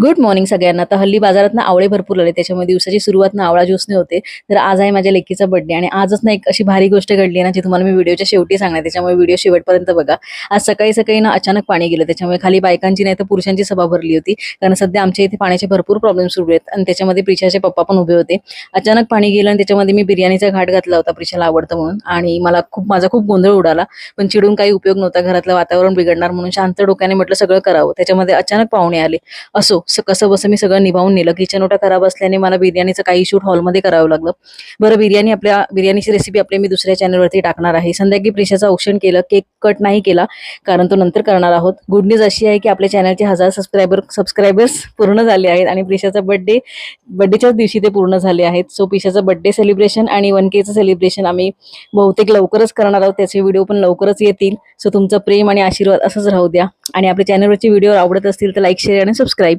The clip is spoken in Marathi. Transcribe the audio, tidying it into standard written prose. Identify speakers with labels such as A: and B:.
A: गुड मॉर्निंग सगळ्यांना. तर हल्ली बाजारात ना आवळे भरपूर आले, त्याच्यामुळे दिवसाची सुरुवात ना आवळा ज्यूसने होते. तर आज आहे माझ्या लेकीचा बर्थडे आणि आजच ना एक अशी भारी गोष्ट घडली आहे ना, जी तुम्हाला मी व्हिडिओच्या शेवटी सांगणार, त्याच्यामुळे व्हिडिओ शेवटपर्यंत बघा. आज सकाळी सकाळी ना अचानक पाणी गेलं, त्याच्यामुळे खाली बायकांची नाही तर पुरुषांची सभा भरली होती. कारण सध्या आमच्या इथे पाण्याचे भरपूर प्रॉब्लेम सुरू आहेत आणि त्याच्यामध्ये प्रिशाचे पप्पा पण उभे होते. अचानक पाणी गेलं आणि त्याच्यामध्ये मी बिर्याणीचा घाट घातला होता प्रिशाला आवडतं म्हणून, आणि माझा खूप गोंधळ उडाला. पण चिडून काही उपयोग नव्हता, घरातलं वातावरण बिघडणार म्हणून शांत डोक्याने म्हटलं सगळं करावं. त्याच्यामध्ये अचानक पाहुणे आले. असो कसं बसं मी सगळं निभावून नेलं. किचन ओटा खराब असल्याने मला बिर्याणीचं काही शूट हॉलमध्ये करावं लागलं. बरं, बिर्याणीची रेसिपी मी दुसऱ्या चॅनलवरती टाकणार आहे. संध्याकाळी प्रिशाचं औक्षण केलं, केक कट नाही केला कारण तो नंतर करणार आहोत. गुड न्यूज अशी आहे की आपल्या चॅनलचे 1000 सबस्क्रायबर्स पूर्ण झाले आहेत आणि प्रिशाचा बर्थडेच्याच दिवशी ते पूर्ण झाले आहेत. सो प्रिशाचं बर्थडे सेलिब्रेशन आणि 1Kचं सेलिब्रेशन आम्ही बहुतेक लवकरच करणार आहोत. त्याचे व्हिडिओ पण लवकरच येतील. सो तुमचं प्रेम आणि आशीर्वाद असंच राहू द्या आणि आपल्या चॅनलवरचे व्हिडिओ आवडत असतील तर लाईक, शेअर आणि सबस्क्राईब.